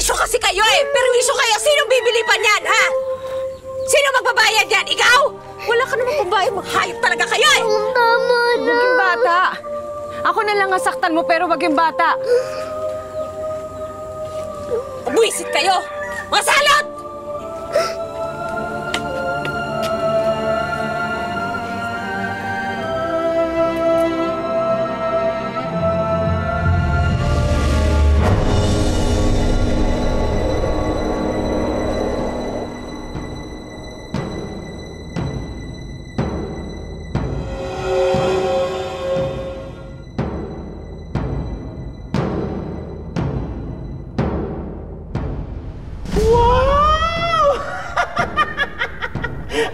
perwisyo kasi kayo eh! Perwisyo kayo! Sinong bibili pa niyan, ha? Sino magbabayad yan? Ikaw? Wala ka naman pambayad. Hayop talaga kayo eh! Tama na. Maging bata. Ako na lang nasaktan mo pero maging bata. Buwisit kayo! Mga salot!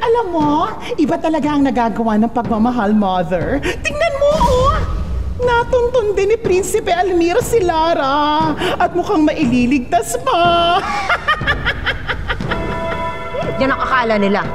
Alam mo, iba talaga ang nagagawa ng pagmamahal, Mother. Tingnan mo, oh! Natuntun din ni Prinsipe Almiro si Lara. At mukhang maililigtas pa. Yan ang akala nila.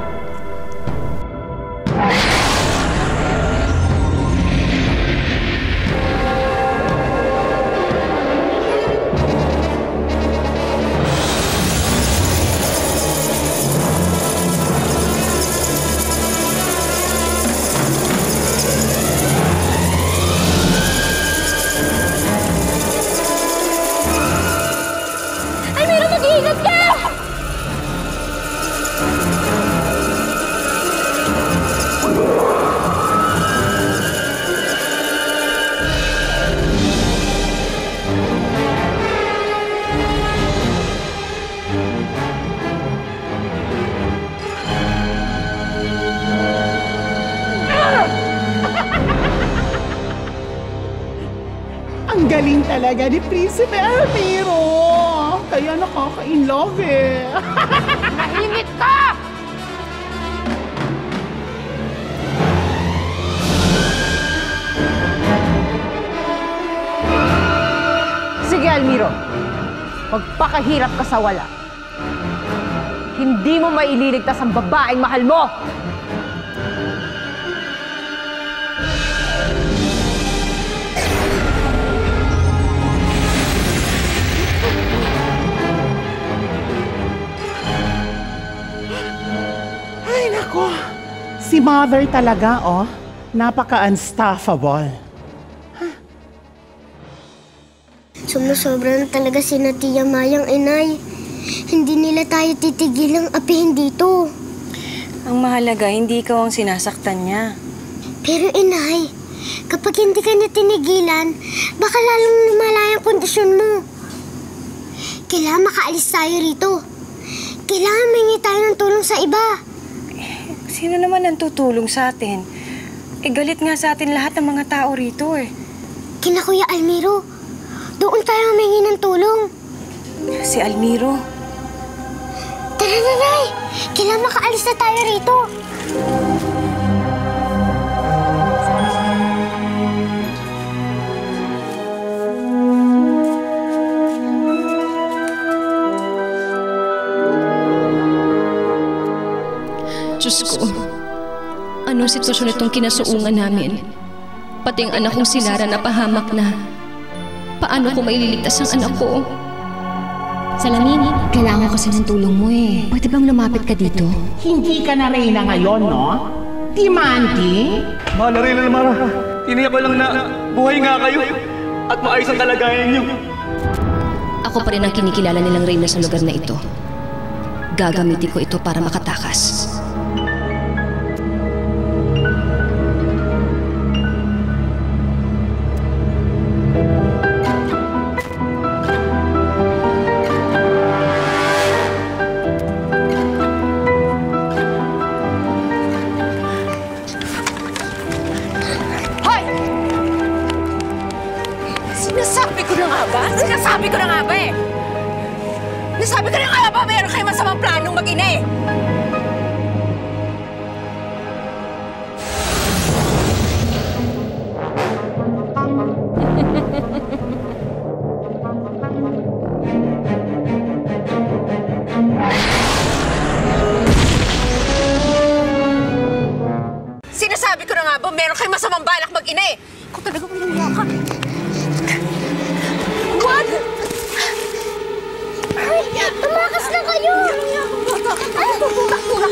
Ang galing talaga ni Prinsipe Almiro. Kaya nakaka-in-love eh. Nahimik ka! Sige, Almiro. Magpakahirap ka sa wala. Hindi mo maililigtas ang babaeng mahal mo! Ay, nako. Si Mother talaga, oh. Napaka-unstoppable. Sumusobra na talaga si Tia Mayang, inay. Hindi nila tayo titigilang apihin dito. Ang mahalaga, hindi ikaw ang sinasaktan niya. Pero inay, kapag hindi ka niya tinigilan, baka lalong lumala yung kondisyon mo. Kailangan makaalis tayo rito. Kailangan maingi tayo ng tulong sa iba. Sino naman ang tutulong sa atin? Galit nga sa atin lahat ng mga tao rito eh. Kina Kuya Almiro, doon tayo maingi ng tulong. Si Almiro. Tara na, Nay! Kailangan makaalis na tayo rito. Diyos ko, anong sitwasyon itong kinasuungan namin? Pati ang anak kong si Lara napahamak na. Paano ko maililigtas ang anak ko? Salamin, kailangan ko kasi ng tulong mo eh. Pwede bang lumapit ka dito? Hindi ka na Reyna ngayon, no? Di Mandy? Mahal na Reyna Mara. Tiniyak ko lang na buhay nga kayo at maayos ang kalagayan niyo. Ako pa rin ang kinikilala nilang Reyna sa lugar na ito. Gagamitin ko ito para makatakas. Sinasabi ko na nga ba? Sinasabi ko na nga ba eh! Nasabi ko na nga ba meron kayo masamang planong mag-ina eh! Sinasabi ko na nga ba meron kayo masamang balak mag-ina eh! Kung talaga umiyak ka. What?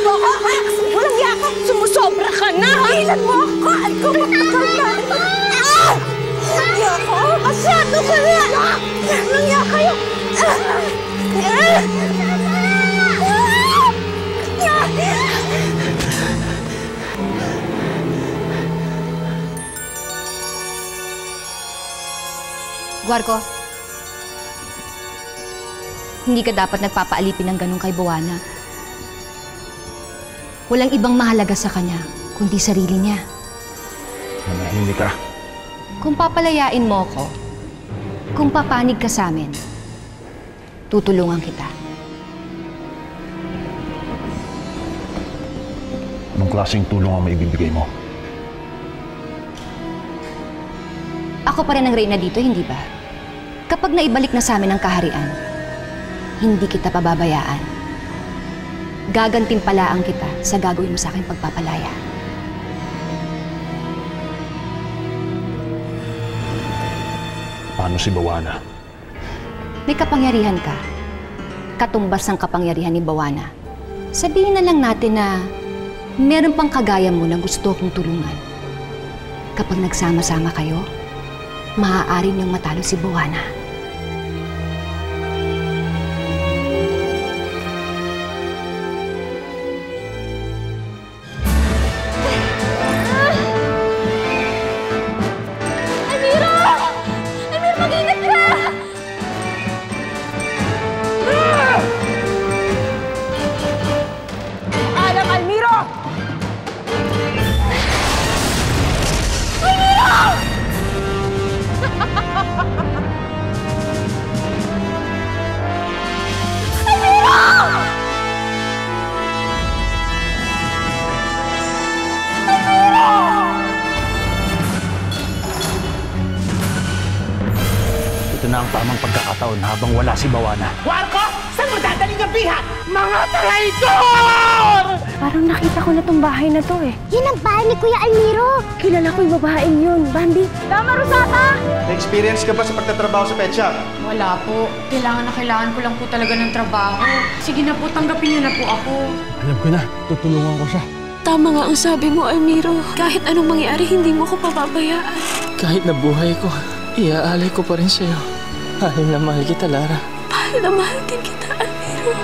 mo ako, ha? Walang iya ka! Sumusobra ka na, ha? Ilan mo ako! Ay, kumakagal na! Walang iya ka! Masyado ka na! Walang iya kayo! Guarco, hindi ka dapat nagpapaalipin ng ganun kay Buwana. Walang ibang mahalaga sa kanya, kundi sarili niya. Manahimik ka. Kung papalayain mo ko, kung papanig ka sa amin, tutulungan kita. Anong klaseng tulong ang maibibigay mo? Ako pa rin ang reyna dito, hindi ba? Kapag naibalik na sa amin ang kaharian, hindi kita pababayaan. Gagantimpalaan kita sa gagawin mo sa aking pagpapalaya. Paano si Buwana? May kapangyarihan ka. Katumbas ng kapangyarihan ni Buwana. Sabihin na lang natin na meron pang kagaya mo na gusto kong tulungan. Kapag nagsama-sama kayo, maaari niyong matalo si Buwana. Ito na ang tamang pagkakataon habang wala si Buwana. Guarco! Saan mo dadaling ang biha? Mga traitor! Parang nakita ko na tong bahay na to eh. Yun ang bahay ni Kuya Almiro. Kilala ko yung babaeng yun, Bambi. Tama, Rosata! Na-experience ka ba sa pagtatrabaho sa pet shop? Wala po. Kailangan ko lang po talaga ng trabaho. Sige na po, tanggapin niyo na po ako. Alam ko na, tutulungan ko siya. Tama nga ang sabi mo, Almiro. Kahit anong mangyari, hindi mo ko pababayaan. Kahit na buhay ko, iaalay ko pa rin sa'yo. Mahal na mahal kita, Lara. Mahal na mahal din kita, Almiro.